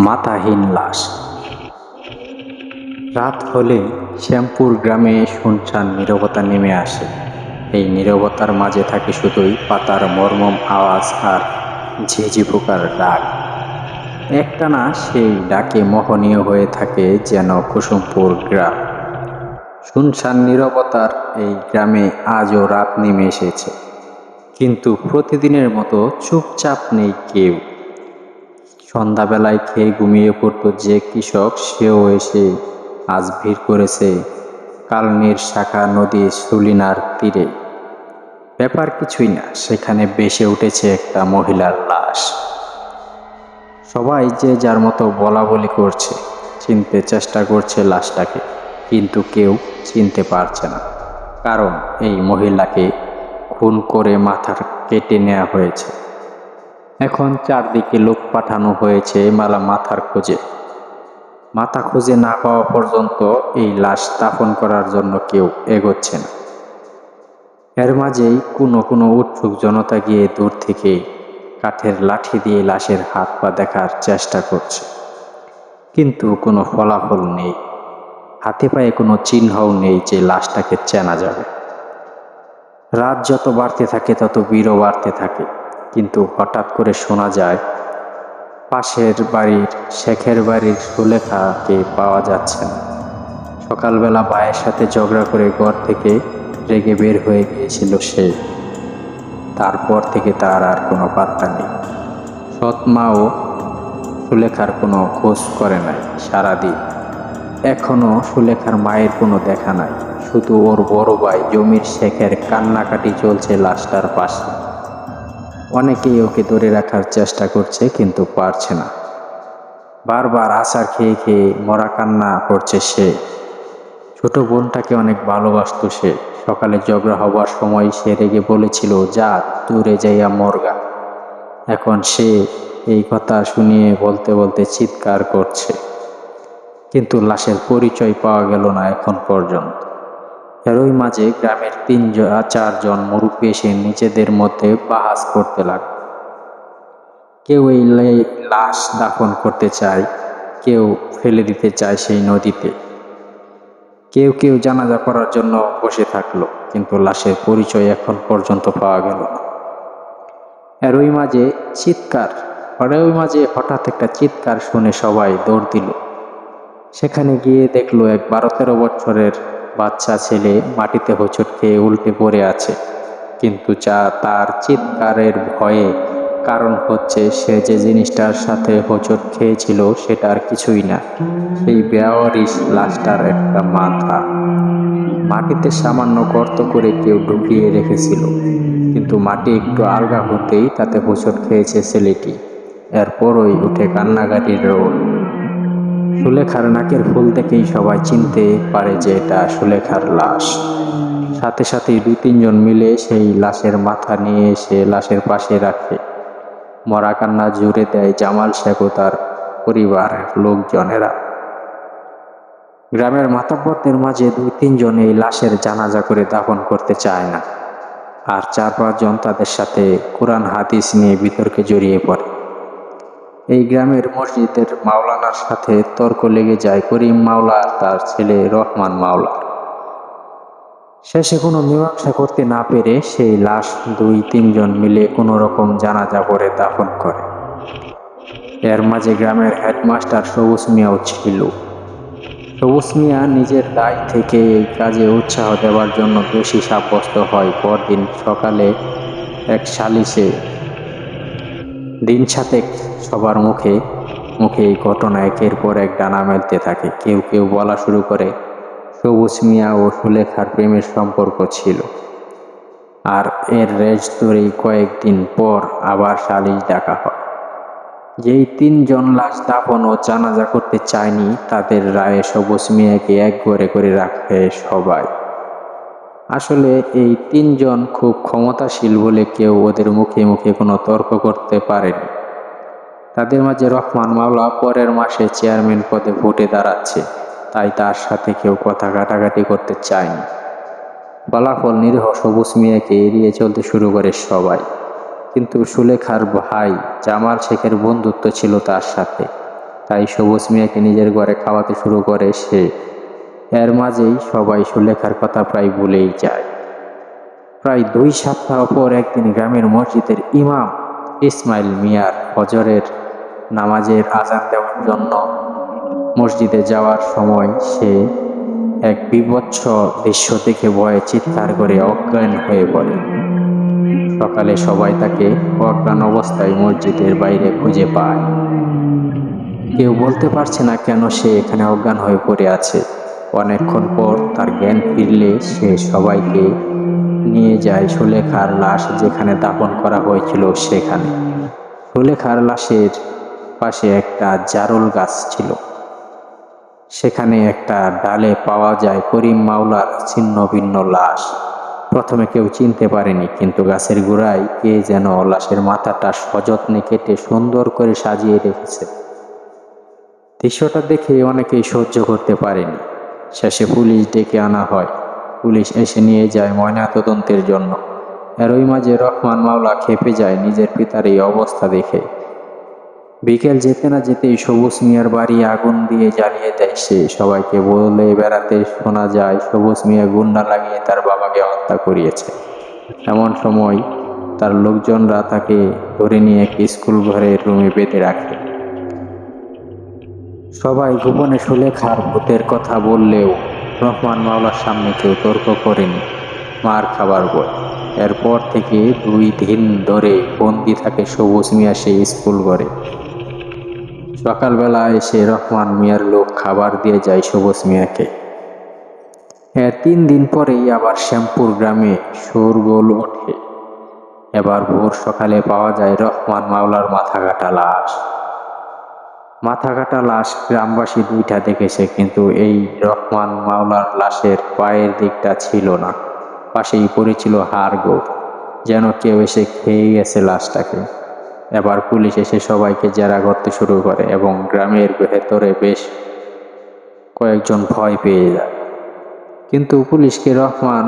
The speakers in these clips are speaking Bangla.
মাথাহীন লাশ। রাত হলে শ্যামপুর গ্রামে শুনশান নীরবতা নেমে আসে। এই নীরবতার মাঝে থাকে শুধুই পাতার মর্মম আওয়াজ আর ঝিঝি পোকার ডাক। একটানা সেই ডাকে মোহনীয় হয়ে থাকে যেন কুসুমপুর গ্রাম। শুনশান নীরবতার এই গ্রামে আজও রাত নেমে এসেছে, কিন্তু প্রতিদিনের মতো চুপচাপ নেই কেউ। সন্ধ্যাবেলায় খেয়ে ঘুমিয়ে পড়তো যে কৃষক, সেও এসে আজ ভিড় করেছে কালনীর শাখা নদী সুলিনার তীরে। ব্যাপার কিছুই না, সেখানে ভেসে উঠেছে একটা মহিলার লাশ। সবাই যে যার মতো বলা বলি করছে, চিনতে চেষ্টা করছে লাশটাকে, কিন্তু কেউ চিনতে পারছে না, কারণ এই মহিলাকে খুন করে মাথা কেটে নেওয়া হয়েছে। এখন চারদিকে লোক পাঠানো হয়েছে মাথার খোঁজে। মাথা খুঁজে না পাওয়া পর্যন্ত এই লাশ দাফন করার জন্য কেউ এগোচ্ছে না। এর মাঝেই কোনো কোনো উৎসুক জনতা গিয়ে দূর থেকে কাঠের লাঠি দিয়ে লাশের হাত পা দেখার চেষ্টা করছে, কিন্তু কোনো ফলাফল নেই। হাতে পায়ে কোনো চিহ্নও নেই যে লাশটাকে চেনা যাবে। রাত যত বাড়তে থাকে তত ভিড়ও বাড়তে থাকে, কিন্তু হঠাৎ করে শোনা যায় পাশের বাড়ির শেখের বাড়ির সুলেখাকে পাওয়া যাচ্ছে না। সকালবেলা ভাইয়ের সাথে ঝগড়া করে ঘর থেকে রেগে বের হয়ে গিয়েছিল সে। তারপর থেকে তার আর কোনো পাত্তা নেই। সৎ মাও সুলেখার কোনো খোঁজ করে নাই সারাদিন। এখনো সুলেখার মায়ের কোনো দেখা নাই, শুধু ওর বড় ভাই জমির শেখের কান্নাকাটি চলছে লাশটার পাশে। অনেকেই ওকে ধরে রাখার চেষ্টা করছে, কিন্তু পারছে না। বারবার আছাড় খেয়ে খেয়ে মরা কান্না করছে সে। ছোট বোনটাকে অনেক ভালোবাসতো সে। সকালে ঝগড়া হবার সময় সে রেগে বলেছিল, যা দূরে যাইয়া মরগা। এখন সে এই কথা শুনিয়ে বলতে বলতে চিৎকার করছে, কিন্তু লাশের পরিচয় পাওয়া গেল না এখন পর্যন্ত। এরই মাঝে গ্রামের চারজন মুরব্বী এসে নিজেদের মধ্যে বাহাস করতে লাগল। কেউ এই লাশ দাফন করতে চায়, কেউ ফেলে দিতে চায় সেই নদীতে, কেউ কেউ জানাজা করার জন্য বসে থাকলো, কিন্তু লাশের পরিচয় এখন পর্যন্ত পাওয়া গেল না। এরই মাঝে হঠাৎ একটা চিৎকার শুনে সবাই দৌড় দিল। সেখানে গিয়ে দেখলো এক 12-13 বছরের বাচ্চা ছেলে মাটিতে হোঁচট খেয়ে উল্টে পড়ে আছে, কিন্তু তার চিৎকারের ভয়ে, কারণ হচ্ছে সে যে জিনিসটার সাথে হোঁচট খেয়েছিল সেটা আর কিছুই না, সেই বেওয়ারিশ লাশটার একটা মাথা। মাটিতে সামান্য গর্ত করে কেউ ঢুকিয়ে রেখেছিল, কিন্তু মাটি একটু আলগা হতেই তাতে হোঁচট খেয়েছে ছেলেটি। এরপরই উঠে কান্নাকাটির রোল। সুলেখার নাকের ফুল দেখেই সবাই চিনতে পারে যে এটা সুলেখার লাশ। সাথে সাথেই 2-3 জন মিলে সেই লাশের মাথা নিয়ে এসে লাশের পাশে রাখে। মরা কান্না জুড়ে দেয় জামাল শেখ ও তার পরিবারের লোকজনেরা। গ্রামের মাতব্বরদের মাঝে 2-3 জন এই লাশের জানাজা করে দাফন করতে চায় না, আর 4-5 জন তাদের সাথে কোরআন হাদিস নিয়ে বিতর্কে জড়িয়ে পড়ে। এই গ্রামের মসজিদের মাওলানার সাথে তর্ক লেগে যায় করিম মাওলা আর তার ছেলে রহমান মাওলা। শেষে কোনো মীমাংসা করতে না পেরে সেই লাশ 2-3 জন মিলে কোনো রকম জানাজা করে দাফন করে। এর মাঝে গ্রামের হেডমাস্টার সবুজ মিয়াও ছিল। সবুজ মিয়া নিজের দায় থেকে এই কাজে উৎসাহ দেওয়ার জন্য দোষী সাব্যস্ত হয়। পরদিন সকালে এক সালিশে দিন 7 সবার মুখে মুখে এই ঘটনা একের পর এক ডানা মেলতে থাকে। কেউ কেউ বলা শুরু করে সবুজ মিয়া ও সুলেখার প্রেমের সম্পর্ক ছিল। আর এর রেশ ধরেই কয়েকদিন পর আবার সালিশ ডাকা হয়। যেই 3 জন লাশ দাফন ও জানাজা করতে চায়নি, তাদের রায়ে সবুজ মিয়াকে একঘরে করে রাখে সবাই। আসলে এই 3 জন খুব ক্ষমতাশীল বলে কেউ ওদের মুখে মুখে কোনো তর্ক করতে পারেনি। তাদের মাঝে রহমান মাওলা পরের মাসে চেয়ারম্যান পদে ভোটে দাঁড়াচ্ছে, তাই তার সাথে কেউ কথা কাটাকাটি করতে চায়নি। ফলাফল নিরীহ সবুজ মিয়াকে এড়িয়ে চলতে শুরু করে সবাই। কিন্তু সুলেখার ভাই জামাল শেখের বন্ধুত্ব ছিল তার সাথে, তাই সবুজ মিয়াকে নিজের ঘরে খাওয়াতে শুরু করে সে। এর মাঝেই সবাই সুলেখার কথা প্রায় ভুলেই যায়। প্রায় 2 সপ্তাহ পর একদিন গ্রামের মসজিদের ইমাম ইসমাইল মিয়ার ফজরের নামাজের আজান দেওয়ার জন্য মসজিদে যাওয়ার সময় সে এক বীভৎস দৃশ্য দেখে ভয়ে চিৎকার করে অজ্ঞান হয়ে পড়ে। সকালে সবাই তাকে অজ্ঞান অবস্থায় মসজিদের বাইরে খুঁজে পায়। কেউ বলতে পারছে না কেন সে এখানে অজ্ঞান হয়ে পড়ে আছে। অনেকক্ষণ পর তার জ্ঞান ফিরলে সে সবাইকে নিয়ে যায় সুলেখার লাশ যেখানে দাফন করা হয়েছিল সেখানে। সুলেখার লাশের পাশে একটা জারুল গাছ ছিল। সেখানে একটা ডালে পাওয়া যায় করিম মাওলার ছিন্ন ভিন্ন লাশ। প্রথমে কেউ চিনতে পারেনি, কিন্তু গাছের গোড়ায় কে যেন লাশের মাথাটা সযত্নে কেটে সুন্দর করে সাজিয়ে রেখেছে। দৃশ্যটা দেখে অনেকেই সহ্য করতে পারেনি। শেষে পুলিশ ডেকে আনা হয়। পুলিশ এসে নিয়ে যায় ময়নাতদন্তের জন্য। এরই মাঝে রহমান মাওলা খেপে যায় নিজের পিতার এই অবস্থা দেখে। বিকেল যেতে না যেতেই সবুজ মিয়ার বাড়ি আগুন দিয়ে জ্বালিয়ে দেয় সে। সবাইকে বলে বেড়াতে শোনা যায় সবুজ মিয়া গুন্ডা লাগিয়ে তার বাবাকে হত্যা করিয়েছে। এমন সময় তার লোকজনরা তাকে ধরে নিয়ে একটি স্কুল ঘরের রুমে বেঁধে রাখে। সবাই গোপনে সুলেখার ভূতের কথা বললেও রহমান মাওলার সামনে কেউ তর্ক করেনি, মার খাবার ভয়। এরপর থেকে 2 দিন ধরে বন্দি থাকে সবুজ মিয়া সেই স্কুল ঘরে। সকালবেলা এসে রহমান মিয়ার লোক খাবার দিয়ে যায় সবুজ মিয়াকে। 3 দিন পরেই আবার শ্যামপুর গ্রামে শোরগোল ওঠে। এবার ভোর সকালে পাওয়া যায় রহমান মাওলার মাথা কাটা লাশ। মাথা কাটা লাশ গ্রামবাসী 2টা দেখেছে, কিন্তু এই রহমান মাওলার লাশের পায়ের দিকটা ছিল না, পাশেই পড়েছিল হাড়গোড়, যেন কেউ এসে খেয়ে গেছে লাশটাকে। এবার পুলিশ এসে সবাইকে জেরা করতে শুরু করে এবং গ্রামের ভেতরে বেশ কয়েকজন ভয় পেয়ে যায়। কিন্তু পুলিশকে রহমান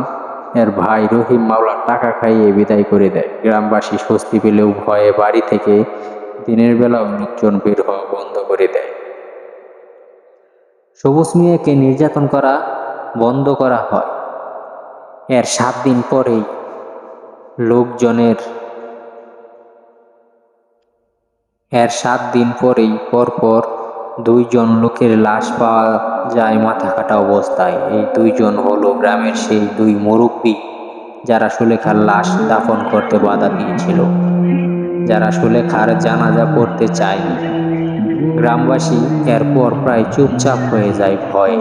এর ভাই রহিম মাওলা টাকা খাইয়ে বিদায় করে দেয়। গ্রামবাসী স্বস্তি পেলেও ভয়ে বাড়ি থেকে দিনের বেলাও লোকজন বের হওয়া বন্ধ করে দেয়। সবুজ মিয়াকে নির্যাতন করা বন্ধ করা হয়। এর 7 দিন পরেই লোকজনের পরপর 2 জন লোকের লাশ পাওয়া যায় মাথা কাটা অবস্থায়। এই 2 জন হলো গ্রামের সেই 2 মুরব্বী যারা সুলেখার লাশ দাফন করতে বাধা দিয়েছিল, যারা সুলেখার জানাজা পড়তে চায়নি। গ্রামবাসী এরপর প্রায় চুপচাপ হয়ে যায় ভয়ে।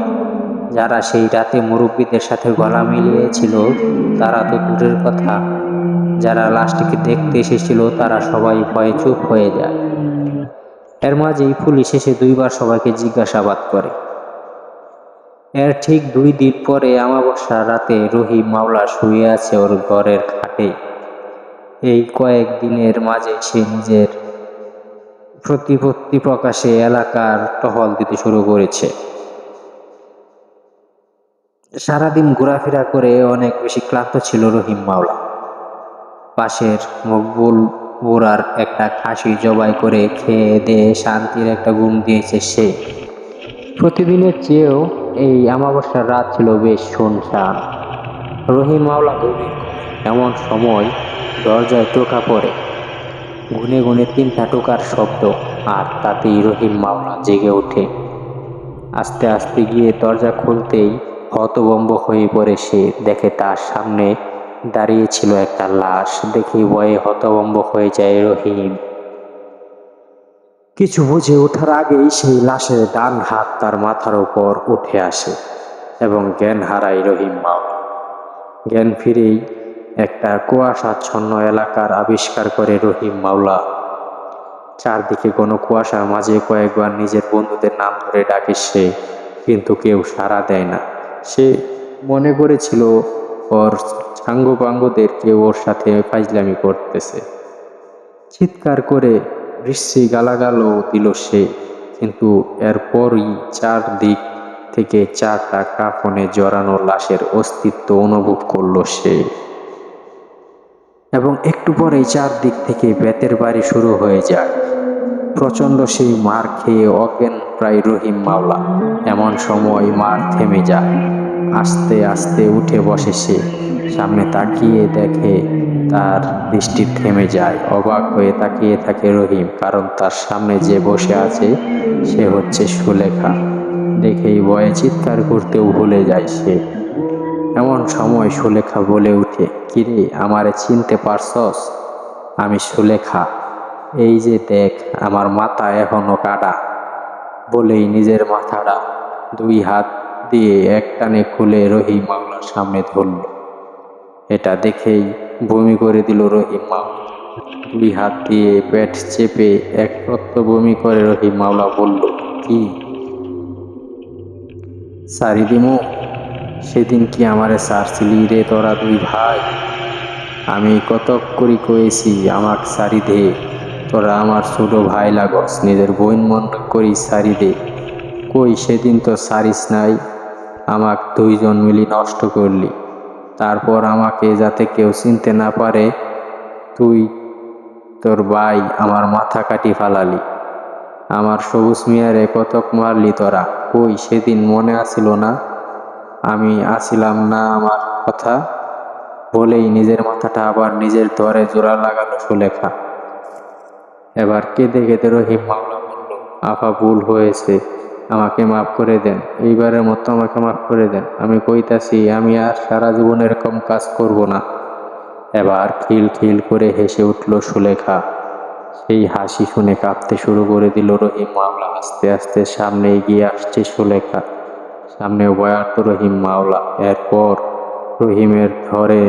যারা সেই রাতে মুরব্বীদের সাথে গলা মিলিয়েছিল তারা তো দূরের কথা, যারা লাশটিকে দেখতে এসেছিল তারা সবাই ভয়ে চুপ হয়ে যায়। এর মাঝেই পুলিশ এসে 2 বার সবাইকে জিজ্ঞাসাবাদ করে। এর ঠিক 2 দিন পরে অমাবস্যার রাতে রহিম মাওলা শুয়ে আছে ওর ঘরের খাটে। এই কয়েক দিনের মাঝে সে নিজের প্রতিপত্তি প্রকাশে এলাকার টহল দিতে শুরু করেছে। সারাদিন ঘোরাফেরা করে অনেক বেশি ক্লান্ত ছিল রহিম মাওলা। পাশের মকবুল বুড়ার একটা খাসি জবাই করে খেয়ে দিয়ে শান্তির একটা ঘুম দিয়েছে সে। প্রতিদিনের চেয়েও এই অমাবস্যার রাত ছিল বেশ শুনশান। রহিম মাওলা গভীর ঘুমে। এমন সময় দরজায় টোকা পড়ে, গুনে গুনে 3টা টোকার শব্দ, আর তাতেই রহিম মাওলা জেগে ওঠে। আস্তে আস্তে গিয়ে দরজা খুলতেই হতভম্ব হয়ে পড়ে সে। দেখে তার সামনে দাঁড়িয়ে ছিল একটা লাশ। দেখে ভয়ে হতভম্ব হয়ে যায় রহিম। কিছু বুঝে ওঠার আগেই সেই লাশের ডান হাত তার মাথার উপর উঠে আসে এবং জ্ঞান হারায় রহিম মাওলা। জ্ঞান ফিরেই একটা কুয়াশাচ্ছন্ন এলাকার আবিষ্কার করে রহিম মাওলা। চারদিকে কোনো কুয়াশার মাঝে কয়েকবার নিজের বন্ধুদের নাম ধরে ডাকে সে, কিন্তু কেউ সাড়া দেয় না। সে মনে করেছিল ওর সাঙ্গপাঙ্গদের কেউ ওর সাথে ফাইজলামি করতেছে। চিৎকার করে বৃষ্টি গালাগালও দিল সে, কিন্তু এরপরই 4 দিক থেকে 4টা কাফনে জড়ানো লাশের অস্তিত্ব অনুভব করল সে। এবং একটু পরেই চারদিক থেকে বেতের বাড়ি শুরু হয়ে যায়। প্রচণ্ড সেই মার খেয়ে অজ্ঞান প্রায় রহিম মাওলা। এমন সময় মার থেমে যায়। আস্তে আস্তে উঠে বসে সে। সামনে তাকিয়ে দেখে তার দৃষ্টি থেমে যায়। অবাক হয়ে তাকিয়ে থাকে রহিম, কারণ তার সামনে যে বসে আছে সে হচ্ছে সুলেখা। দেখেই ভয়ে চিৎকার করতেও ভুলে যায় সে। এমন সময় সুলেখা বলে উঠে, কিরে, আমারে চিনতে পারছস? আমি সুলেখা। এই যে দেখ, আমার মাথা এখনো কাটা। বলেই নিজের মাথাটা দুই হাত দিয়ে একটানে খুলে রহিম মাওলার সামনে ধরল। এটা দেখেই বমি করে দিল রহিম মাওলা। দুই হাত দিয়ে পেট চেপে এক রক্ত বমি করে রহিম মাওলা বলল, কি সারি দিমু? সেদিন কি আমারে সারছিলি রে তোরা দুই ভাই? আমি কতক করি কয়েছি আমাক সারি দে। তোরা আমার ছোট ভাই লাগস, নিজের বোন মনে করি সারি দে। কই সেদিন তো সারিস নাই, আমাক দুইজন মিলি নষ্ট করলি। তারপর আমাকে যাতে কেউ চিনতে না পারে, তুই তোর ভাই আমার মাথা কাটি ফালালি। আমার সবুজ মিয়ারে কতক মারলি তোরা, কই সেদিন মনে আছিল না? আমি আছিলাম না আমার কথা? বলেই নিজের মাথাটা আবার নিজের ধরে জোড়া লাগালো সুলেখা। এবার কেঁদে কেঁদে রহিম মাওলা বলল, আফা, ভুল হয়েছে, আমাকে মাফ করে দেন। এইবারের মতো আমাকে মাফ করে দেন। আমি কইতাছি আমি আর সারা জীবন এরকম কাজ করব না। এবার খিল খিল করে হেসে উঠল সুলেখা। সেই হাসি শুনে কাঁপতে শুরু করে দিল রহিম মাওলা। আস্তে আস্তে সামনে এগিয়ে আসছে সুলেখা। সামনে বয়ার্ত রহিম মাওলা। এরপর রহিমের ধরে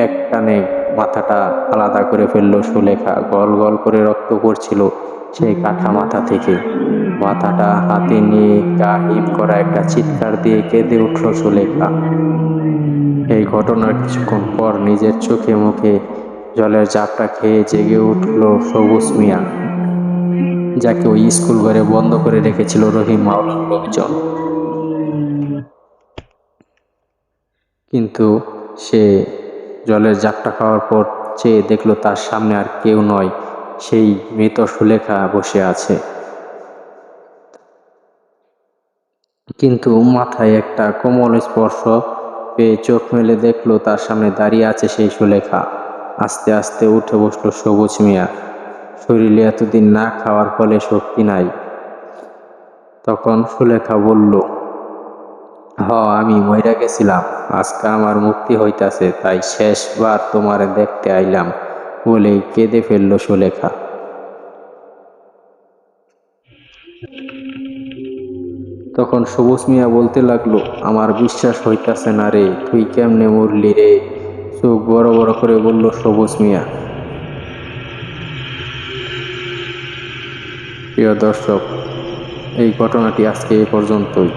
এক টানে মাথাটা আলাদা করে ফেললো সুলেখা। গল গল করে রক্ত পড়ছিল সেই কাটা মাথা থেকে। মাথাটা হাতে নিয়ে গা হিম করা একটা চিৎকার দিয়ে কেঁদে উঠল সুলেখা। এই ঘটনার কিছুক্ষণ পর নিজের চোখে মুখে জলের ঝাপটা খেয়ে জেগে উঠল সবুজ মিয়া, যাকে ওই স্কুল ঘরে বন্ধ করে রেখেছিল রহিম মাওলার লোকজন। কিন্তু সে জলের ঝাপটা খাওয়ার পর চেয়ে দেখলো তার সামনে আর কেউ নয়, সেই মৃত সুলেখা বসে আছে। কিন্তু মাথায় একটা কোমল স্পর্শ পেয়ে চোখ মেলে দেখলো তার সামনে দাঁড়িয়ে আছে সেই সুলেখা। আস্তে আস্তে উঠে বসলো সবুজ মিয়া। শরীরে এতদিন না খাওয়ার ফলে শক্তি নাই। তখন সুলেখা বলল, আমি মইরা গেছিলাম, আজকে আমার মুক্তি হইতাছে, তাই শেষবার তোমারে দেখতে আইলাম। বলেই কেঁদে ফেলল সুলেখা। তখন সবুজ মিয়া বলতে লাগলো, আমার বিশ্বাস হইতাছে না রে, তুই কেমনে মরলি রে? চোখ বড় বড় করে বলল সবুজ মিয়া। প্রিয় দর্শক, এই ঘটনাটি আজকে এই পর্যন্তই।